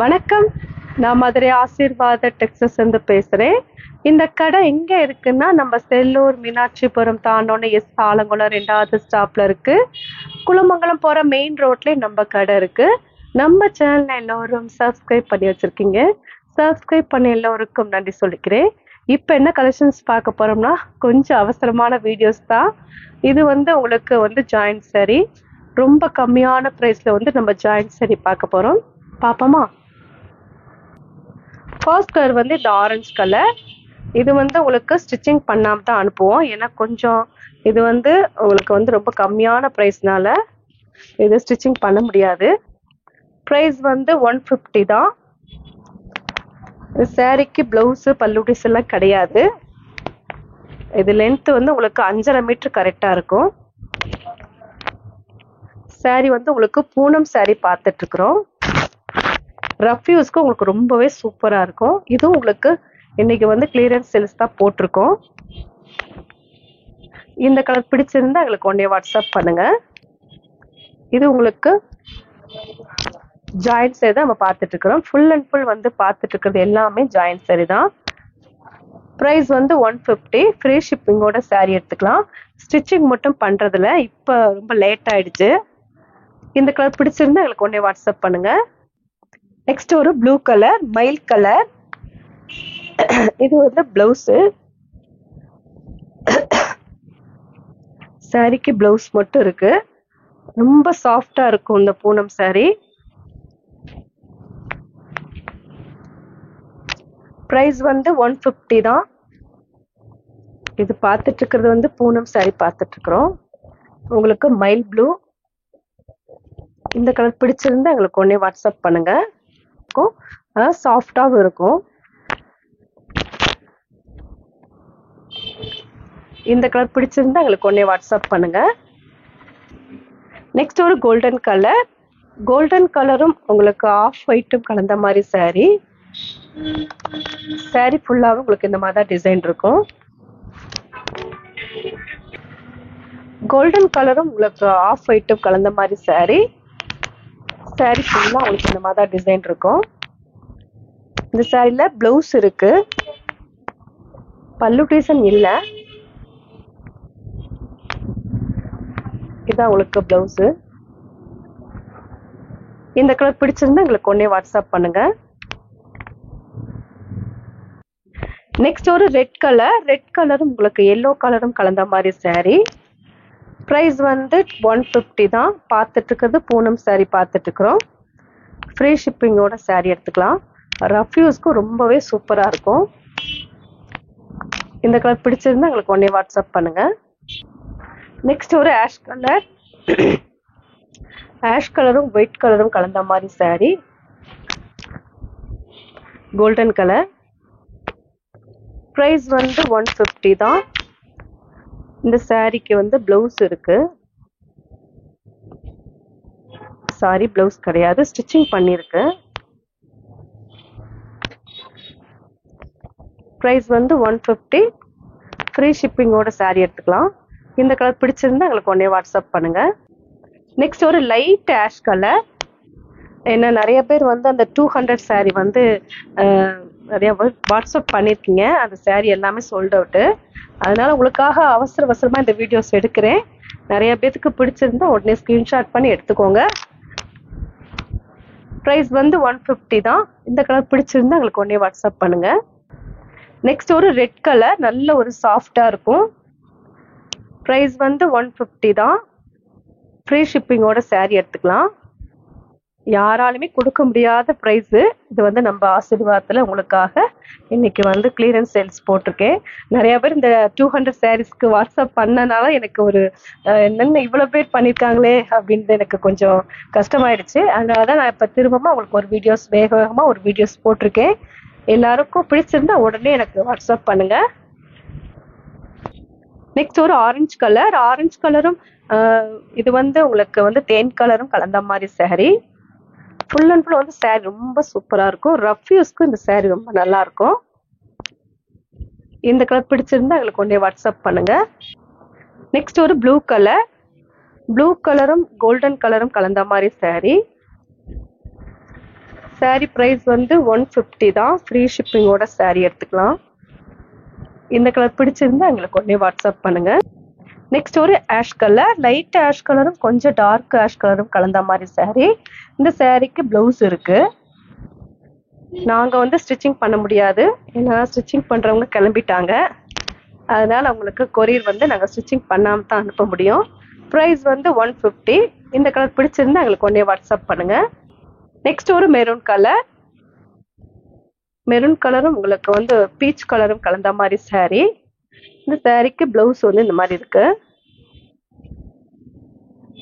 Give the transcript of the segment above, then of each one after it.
வணக்கம். நான் மதுரை ஆசீர்வாத டெக்ஸஸ்லேருந்து பேசுகிறேன். இந்த கடை எங்கே இருக்குன்னா, நம்ம செல்லூர் மீனாட்சிபுரம் தாண்டோன்னு ஆலங்குளம் 2வது ஸ்டாப்பில் இருக்குது. குளமங்கலம் போகிற மெயின் ரோட்லேயே நம்ம கடை இருக்குது. நம்ம சேனலை எல்லோரும் சப்ஸ்கிரைப் பண்ணி வச்சுருக்கீங்க. சப்ஸ்கிரைப் பண்ணி எல்லோருக்கும் நன்றி சொல்லிக்கிறேன். இப்போ என்ன கலெக்ஷன்ஸ் பார்க்க போகிறோம்னா, கொஞ்சம் அவசரமான வீடியோஸ் தான். இது உங்களுக்கு ஜாயிண்ட் saree, ரொம்ப கம்மியான ப்ரைஸில் நம்ம ஜாயிண்ட் saree பார்க்க போகிறோம். பார்ப்போமா? ஃபர்ஸ்ட் கலர் இந்த ஆரஞ்சு கலர். இது உங்களுக்கு ஸ்டிச்சிங் பண்ணாமல் தான் அனுப்புவோம். ஏன்னா கொஞ்சம் இது உங்களுக்கு ரொம்ப கம்மியான ப்ரைஸ்னால இது ஸ்டிச்சிங் பண்ண முடியாது. ப்ரைஸ் 150 தான். சாரிக்கு ப்ளவுஸு பல்லுடிஸ் எல்லாம் கிடையாது. இது லென்த்து உங்களுக்கு 5.5 மீட்டர் கரெக்டாக இருக்கும். சாரி உங்களுக்கு பூனம் சாரி பார்த்துட்ருக்குறோம். ரஃப் யூஸ்க்கு உங்களுக்கு ரொம்பவே சூப்பராக இருக்கும். இதுவும் உங்களுக்கு இன்னைக்கு கிளியரன்ஸ் சேல்ஸ் தான் போட்டிருக்கோம். இந்த கலர் பிடிச்சிருந்தா எங்களுக்கு உடனே வாட்ஸ்அப் பண்ணுங்க. இது உங்களுக்கு ஜாயிண்ட் saree தான் நம்ம பார்த்துட்டு இருக்கிறோம். ஃபுல் அண்ட் ஃபுல் பார்த்துட்டு இருக்கிறது எல்லாமே ஜாயிண்ட் saree தான். ப்ரைஸ் 150. ஃப்ரீ ஷிப்பிங்கோட saree எடுத்துக்கலாம். ஸ்டிச்சிங் மட்டும் பண்றதுல இப்போ ரொம்ப லேட் ஆயிடுச்சு. இந்த கலர் பிடிச்சிருந்தா எங்களுக்கு உடனே வாட்ஸ்அப் பண்ணுங்க. நெக்ஸ்ட் ஒரு ப்ளூ கலர், மயில் கலர். இது பிளவுஸு. சாரிக்கு பிளவுஸ் மட்டும் இருக்கு. ரொம்ப சாஃப்டா இருக்கும் இந்த பூனம் சாரி. பிரைஸ் 150 தான். இது பார்த்துட்டு இருக்கிறது பூனம் சாரி பார்த்துட்டு இருக்கிறோம். உங்களுக்கு மயில் ப்ளூ. இந்த கலர் பிடிச்சிருந்தா எங்களுக்கு உடனே வாட்ஸ்அப் பண்ணுங்க. சாஃப்டாகவும் இருக்கும். இந்த கலர் பிடிச்சிருந்தா எங்களுக்கு உடனே வாட்ஸ்அப் பண்ணுங்க. நெக்ஸ்ட் ஒரு கோல்டன் கலர். கோல்டன் கலரும் உங்களுக்கு ஆஃப் ஒயிட்டும் கலந்த மாதிரி சாரி. சாரி ஃபுல்லாகவும் உங்களுக்கு இந்த மாதிரி தான் டிசைன் இருக்கும். கோல்டன் கலரும் உங்களுக்கு ஆஃப் ஒயிட்டும் கலந்த மாதிரி சாரி. சாரி ஃபுல்லாக உங்களுக்கு இந்த மாதிரி தான் டிசைன் இருக்கும். இந்த சாரியில பிளவுஸ் இருக்கு, பல்லு டிசைன் இல்லை. இதான் உங்களுக்கு பிளவுஸ். இந்த கலர் பிடிச்சிருந்தா எங்களுக்கு உடனே வாட்ஸ்அப் பண்ணுங்க. நெக்ஸ்ட் ஒரு ரெட் கலர். ரெட் கலரும் உங்களுக்கு எல்லோ கலரும் கலந்த மாதிரி சாரி. ப்ரைஸ் 150 தான். பார்த்துட்டு இருக்கிறது பூனம் சாரி பார்த்துட்டு இருக்கிறோம். ஃப்ரீ ஷிப்பிங்கோட சாரி எடுத்துக்கலாம். ரஃப் யூஸ்க்கு ரொம்பவே சூப்பரா இருக்கும். இந்த கலர் பிடிச்சிருந்தா எங்களுக்கு உடனே வாட்ஸ்அப் பண்ணுங்க. நெக்ஸ்ட் ஒரு ஆஷ் கலர். ஆஷ் கலரும் ஒயிட் கலரும் கலந்த மாதிரி சாரி. Golden colour. பிரைஸ் 150 தான். இந்த சாரிக்கு பிளவுஸ் இருக்கு. சாரி பிளவுஸ் கிடையாது, ஸ்டிச்சிங் பண்ணிருக்கு. ப்ரைஸ் 150. ஃப்ரீ ஷிப்பிங்கோட சாரி எடுத்துக்கலாம். இந்த கலர் பிடிச்சிருந்தா எங்களுக்கு உடனே வாட்ஸ்அப் பண்ணுங்க. நெக்ஸ்ட் ஒரு லைட் ஆஷ் கலர். என்ன நிறைய பேர் அந்த 200 சாரி நிறைய வாட்ஸ்அப் பண்ணியிருக்கீங்க. அந்த சாரி எல்லாமே சோல்ட் அவுட்டு. அதனால உங்களுக்காக அவசர அவசரமாக இந்த வீடியோஸ் எடுக்கிறேன். நிறைய பேருக்கு பிடிச்சிருந்தா உடனே ஸ்க்ரீன்ஷாட் பண்ணி எடுத்துக்கோங்க. ப்ரைஸ் 150 தான். இந்த கலர் பிடிச்சிருந்தா எங்களுக்கு உடனே வாட்ஸ்அப் பண்ணுங்க. நெக்ஸ்ட் ஒரு ரெட் கலர், நல்ல ஒரு சாஃப்டா இருக்கும். ப்ரைஸ் 150 தான். ஃப்ரீ ஷிப்பிங்கோட சாரி எடுத்துக்கலாம். யாராலுமே கொடுக்க முடியாத ப்ரைஸ். இது நம்ம ஆசீர்வாதத்தில் உங்களுக்காக இன்னைக்கு கிளியரன்ஸ் சேல்ஸ் போட்டிருக்கேன். நிறைய பேர் இந்த 200 சாரீஸ்க்கு வாட்ஸ்அப் பண்ணனால எனக்கு ஒரு என்னென்ன இவ்வளோ பேர் பண்ணியிருக்காங்களே அப்படின்றது எனக்கு கொஞ்சம் கஷ்டமாயிடுச்சு. அதனால தான் நான் இப்போ திரும்பமாக உங்களுக்கு ஒரு வீடியோஸ் வேகமாக ஒரு வீடியோஸ் போட்டிருக்கேன். எல்லாருக்கும் பிடிச்சிருந்தா உடனே எனக்கு வாட்ஸ்அப் பண்ணுங்க. நெக்ஸ்ட் ஒரு ஆரஞ்சு கலர். ஆரஞ்சு கலரும் இது உங்களுக்கு தேன் கலரும் கலந்த மாதிரி sorry. Full and full sorry ரொம்ப சூப்பரா இருக்கும். ரஃப் யூஸ்க்கு இந்த சாரி ரொம்ப நல்லா இருக்கும். இந்த கலர் பிடிச்சிருந்தா எங்களுக்கு உடனே வாட்ஸ்அப் பண்ணுங்க. நெக்ஸ்ட் ஒரு ப்ளூ கலர். ப்ளூ கலரும் கோல்டன் கலரும் கலந்த மாதிரி சாரி. saree price வந்து 150 தான். ஃப்ரீ ஷிப்பிங்கோட saree எடுத்துக்கலாம். இந்த கலர் பிடிச்சிருந்தா எங்களுக்கு உடனே வாட்ஸ்அப் பண்ணுங்க. நெக்ஸ்ட் ஒரு ஆஷ் கலர், லைட் ஆஷ் கலரும் கொஞ்சம் டார்க் ஆஷ் கலரும் கலந்த மாதிரி saree. இந்த சாரீக்கு பிளவுஸ் இருக்கு. நாங்க வந்து ஸ்டிச்சிங் பண்ண முடியாது, ஏன்னா ஸ்டிச்சிங் பண்றவங்க கிளம்பிட்டாங்க. அதனால அவங்களுக்கு கொரியர் வந்து நாங்க ஸ்டிச்சிங் பண்ணாம தான் அனுப்ப முடியும். பிரைஸ் வந்து 150. இந்த கலர் பிடிச்சிருந்தா எங்களுக்கு உடனே வாட்ஸ்அப் பண்ணுங்க. நெக்ஸ்ட் ஒரு மெரூன் கலர், மெரூன் கலரும் உங்களுக்கு வந்து பீச் கலரும் கலந்த மாதிரி saree. இந்த சாரீக்கு பிளவுஸ் வந்து இந்த மாதிரி இருக்கு.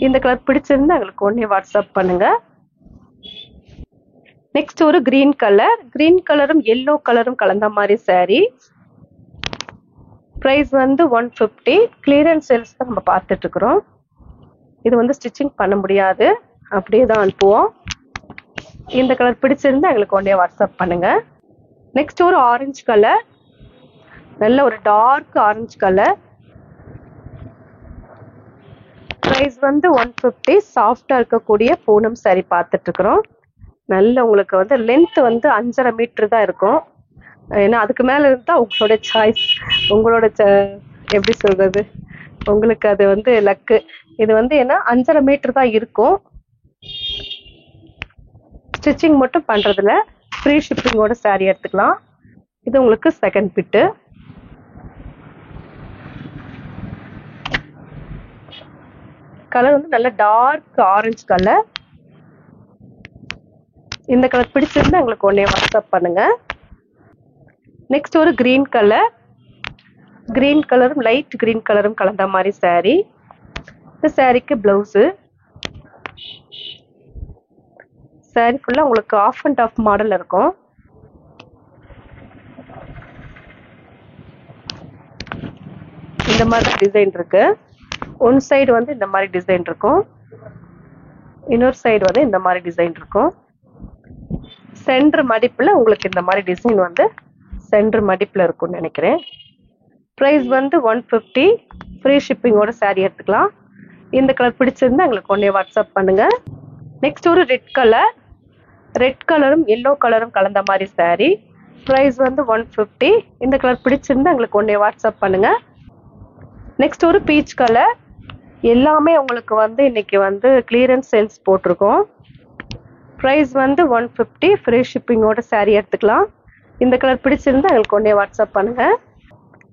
இந்த கலர் பிடிச்சிருந்தா எங்களுக்கு உடனே வாட்ஸ்அப் பண்ணுங்க. நெக்ஸ்ட் ஒரு கிரீன் கலர், கிரீன் கலரும் எல்லோ கலரும் கலந்த மாதிரி saree. பிரைஸ் வந்து 150. கிளியரன்ஸ் சேல்ஸ் தான் நம்ம பார்த்துட்டு இருக்கிறோம். இது வந்து ஸ்டிச்சிங் பண்ண முடியாது, அப்படியே தான் அனுப்புவோம். இந்த கலர் பிடிச்சிருந்தா எங்களுக்கு உடனே வாட்ஸ்அப் பண்ணுங்க. நெக்ஸ்ட் ஒரு ஆரஞ்சு கலர், நல்ல ஒரு டார்க் ஆரஞ்சு கலர். பிரைஸ் வந்து 150. சாஃப்டா இருக்கக்கூடிய பூனம் saree பார்த்துட்டு இருக்கிறோம். நல்ல உங்களுக்கு வந்து லென்த் வந்து 5.5 மீட்டர் தான் இருக்கும். ஏன்னா அதுக்கு மேல இருந்தா உங்களோட சாய்ஸ், உங்களோட எப்படி சொல்றது, உங்களுக்கு அது வந்து லக்கு. இது வந்து ஏன்னா 5.5 மீட்டர் தான் இருக்கும். ஸ்டிச்சிங் மட்டும் பண்றதுல ஃப்ரீ ஷிப்பிங்கோட saree எடுத்துக்கலாம். இது உங்களுக்கு செகண்ட் பிட்டு. கலர் வந்து நல்ல டார்க் ஆரஞ்சு கலர். இந்த கலர் பிடிச்சிருந்தா எங்களுக்கு உடனே வாட்ஸ்அப் பண்ணுங்க. நெக்ஸ்ட் ஒரு கிரீன் கலர், கிரீன் கலரும் லைட் கிரீன் கலரும் கலந்த மாதிரி saree. இந்த சாரீக்கு பிளவுஸ். saree ஃபுல்லா உங்களுக்கு ஆஃப் அண்ட் ஆஃப் மாடல் இருக்கும். இந்த மாதிரி டிசைன் இருக்கு. ஒன் சைடு வந்து இந்த மாதிரி டிசைன் இருக்கும், இன்னொரு சைடு வந்து இந்த மாதிரி டிசைன் இருக்கும். சென்டர் மடிப்புல உங்களுக்கு இந்த மாதிரி டிசைன் வந்து சென்டர் மடிப்புல இருக்கும்னு நினைக்கிறேன். பிரைஸ் வந்து 150. ஃப்ரீ ஷிப்பிங்கோட saree எடுத்துக்கலாம். இந்த கலர் பிடிச்சிருந்தா எங்களுக்கு உடனே வாட்ஸ்அப் பண்ணுங்க. நெக்ஸ்ட் ஒரு ரெட் கலர், ரெட் கலரும் எல்லோ கலரும் கலந்த மாதிரி saree. பிரைஸ் வந்து 150. இந்த கலர் பிடிச்சிருந்தா எங்களுக்கு உடனே வாட்ஸ்அப் பண்ணுங்க. நெக்ஸ்ட் ஒரு பீச் கலர். எல்லாமே உங்களுக்கு வந்து இன்னைக்கு வந்து கிளியரன்ஸ் சேல்ஸ் போட்டிருக்கோம். பிரைஸ் வந்து 150. ஃப்ரீ ஷிப்பிங்கோட saree எடுத்துக்கலாம். இந்த கலர் பிடிச்சிருந்தா எங்களுக்கு உடனே வாட்ஸ்அப் பண்ணுங்க.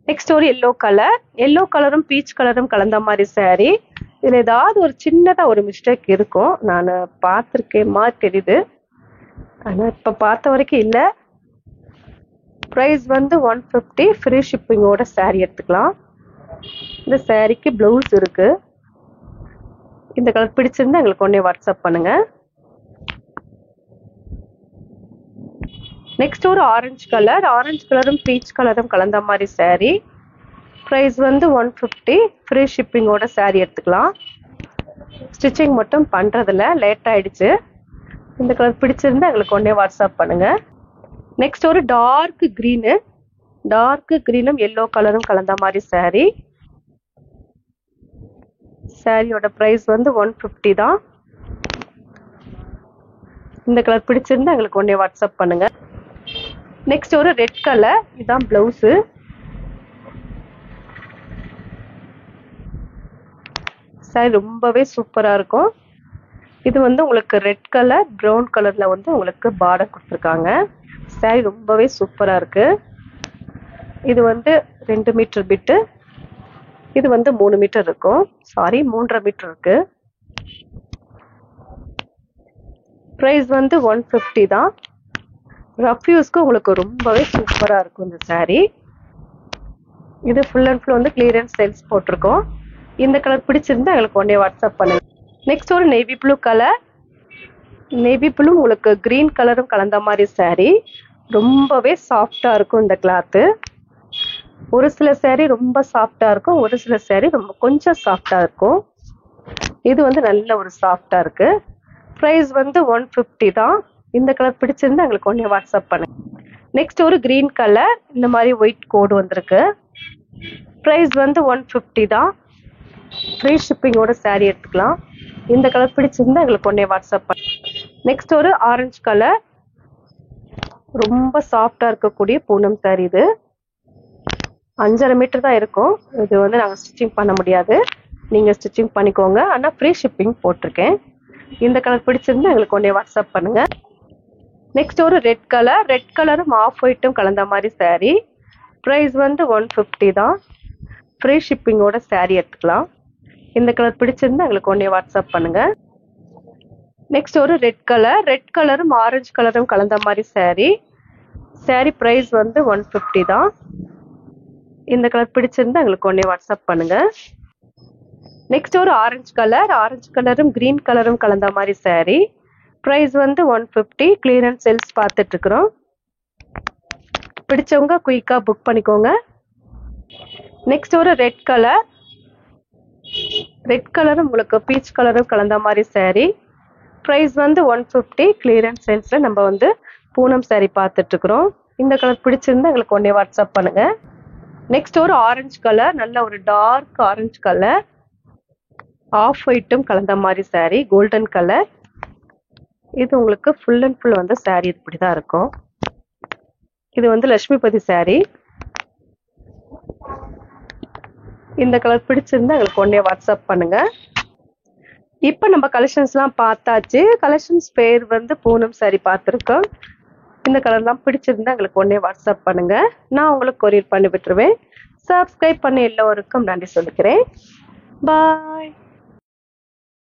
நெக்ஸ்ட் ஒரு எல்லோ கலர், எல்லோ கலரும் பீச் கலரும் கலந்த மாதிரி saree. இதுல ஏதாவது ஒரு சின்னதா ஒரு மிஸ்டேக் இருக்கும், நான் பார்த்துருக்கேன் மாதிரி தெரியுது, ஆனா இப்ப பார்த்த வரைக்கும் இல்ல. பிரைஸ் வந்து 150. ஃப்ரீ ஷிப்பிங்கோட saree எடுத்துக்கலாம். இந்த சாரீக்கு பிளவுஸ் இருக்கு. இந்த கலர் பிடிச்சிருந்தா எங்களுக்கு உடனே வாட்ஸ்அப் பண்ணுங்க. நெக்ஸ்ட் ஒரு ஆரஞ்சு கலர், ஆரஞ்சு கலரும் பீச் கலரும் கலந்த மாதிரி saree. பிரைஸ் வந்து 150. ஃப்ரீ ஷிப்பிங்கோட saree எடுத்துக்கலாம். ஸ்டிச்சிங் மட்டும் பண்றதுல லேட் ஆயிடுச்சு. இந்த கலர் பிடிச்சிருந்தா எங்களுக்கு உடனே வாட்ஸ்அப் பண்ணுங்க. நெக்ஸ்ட் ஒரு டார்க் கிரீனு, டார்க் கிரீனும் எல்லோ கலரும் கலந்த மாதிரி saree. சாரியோட பிரைஸ் வந்து 150 தான். இந்த கலர் பிடிச்சிருந்தா எங்களுக்கு உடனே வாட்ஸ்அப் பண்ணுங்க. நெக்ஸ்ட் ஒரு ரெட் கலர், இதுதான் பிளவுஸ். சாரி ரொம்பவே சூப்பரா இருக்கும். இது வந்து உங்களுக்கு ரெட் கலர் ப்ரௌன் கலர்ல வந்து உங்களுக்கு பார்டர் கொடுத்துருக்காங்க. சாரி ரொம்பவே சூப்பரா இருக்கு. இது வந்து 2 மீட்டர் பிட்டு, இது வந்து 3 மீட்டர் இருக்கும், சாரி 3.5 மீட்டர் இருக்கு. பிரைஸ் வந்து 150 தான். ரஃப் யூஸ்க்கு உங்களுக்கு ரொம்பவே சூப்பரா இருக்கும் இந்த saree. இது ஃபுல் அண்ட் ஃபுல் வந்து கிளியரன்ஸ் சேல்ஸ் போட்டிருக்கோம். இந்த கலர் பிடிச்சிருந்தா எங்களுக்கு உடனே வாட்ஸ்அப் பண்ணுங்க. நெக்ஸ்ட் ஒரு navy blue colour, navy blue உங்களுக்கு கிரீன் கலரும் கலந்த மாதிரி saree. ரொம்பவே சாஃப்டா இருக்கும் இந்த கிளாத்து. ஒரு சில saree ரொம்ப சாஃப்டா இருக்கும், ஒரு சில saree ரொம்ப கொஞ்சம் சாஃப்டா இருக்கும். இது வந்து நல்ல ஒரு சாஃப்டா இருக்கு. பிரைஸ் வந்து 150 தான். இந்த கலர் பிடிச்சிருந்தா எங்களுக்கு உடனே வாட்ஸ்அப் பண்ணுங்க. நெக்ஸ்ட் ஒரு கிரீன் கலர், இந்த மாதிரி ஒயிட் கோடு வந்திருக்கு. பிரைஸ் வந்து 150 தான். ஃப்ரீ ஷிப்பிங்கோட saree எடுத்துக்கலாம். இந்த கலர் பிடிச்சிருந்தா எங்களுக்கு உடனே வாட்ஸ்அப் பண்ணுங்க. நெக்ஸ்ட் ஒரு ஆரஞ்சு கலர், ரொம்ப சாஃப்டா இருக்கக்கூடிய பூனம் saree இது. 5.5 மீட்டர் தான் இருக்கும். இது வந்து நாங்க ஸ்டிச்சிங் பண்ண முடியாது. நீங்க ஸ்டிச்சிங் பண்ணிக்கோங்க. ஆனா ஃப்ரீ ஷிப்பிங் போட்டிருக்கேன். இந்த கலர் பிடிச்சிருந்தா எங்களுக்கு உடனே வாட்ஸ்அப் பண்ணுங்க. நெக்ஸ்ட் ஒரு ரெட் கலரும் ஆஃப் ஒயிட்டும் கலந்த மாதிரி saree. ப்ரைஸ் வந்து 150 தான். ஃப்ரீ ஷிப்பிங்கோட saree எடுத்துக்கலாம். இந்த கலர் பிடிச்சிருந்தா எங்களுக்கு உடனே வாட்ஸ்அப் பண்ணுங்க. நெக்ஸ்ட் ஒரு ரெட் கலரும் ஆரஞ்சு கலரும் கலந்த மாதிரி saree ப்ரைஸ் வந்து 150 தான். இந்த கலர் பிடிச்சிருந்தா எங்களுக்கு உடனே வாட்ஸ்அப் பண்ணுங்க. நெக்ஸ்ட் ஒரு ஆரஞ்சு கலரும் கிரீன் கலரும் கலந்த மாதிரி saree ப்ரைஸ் வந்து 150. கிளியரன்ஸ் சேல்ஸ் பார்த்துட்டு இருக்கிறோம். பிடிச்சவங்க குயிக்கா புக் பண்ணிக்கோங்க. நெக்ஸ்ட் ஒரு ரெட் கலரும் உங்களுக்கு பீச் கலரும் கலந்த மாதிரி saree ப்ரைஸ் வந்து 150. கிளியரன்ஸ் சேல்ஸ்ல நம்ம வந்து பூனம் saree பார்த்துட்டு இருக்கிறோம். இந்த கலர் பிடிச்சிருந்தா எங்களுக்கு உடனே வாட்ஸ்அப் பண்ணுங்க. நெக்ஸ்ட் ஒரு ஆரஞ்சு கலர், நல்ல ஒரு டார்க் ஆரஞ்சு கலர், ஆஃப் ஒயிட்டும் கலந்த மாதிரி saree, கோல்டன் கலர். இது உங்களுக்கு ஃபுல் அண்ட் ஃபுல் வந்து saree இப்படிதான் இருக்கும். இது வந்து லட்சுமிபதி saree. இந்த கலர் பிடிச்சிருந்தா எங்களுக்கு உடனே வாட்ஸ்அப் பண்ணுங்க. இப்போ நம்ம கலெக்ஷன்ஸ்லாம் பார்த்தாச்சு. கலெக்ஷன்ஸ் பேர் வந்து பூனம் saree பார்த்துருக்கோம். இந்த கலர்லாம் பிடிச்சிருந்தா எங்களுக்கு உடனே வாட்ஸ்அப் பண்ணுங்க. நான் உங்களுக்கு கொரியர் பண்ணி விட்டுருவேன். சப்ஸ்கிரைப் பண்ண எல்லோருக்கும் நன்றி சொல்லிக்கிறேன். பாய்.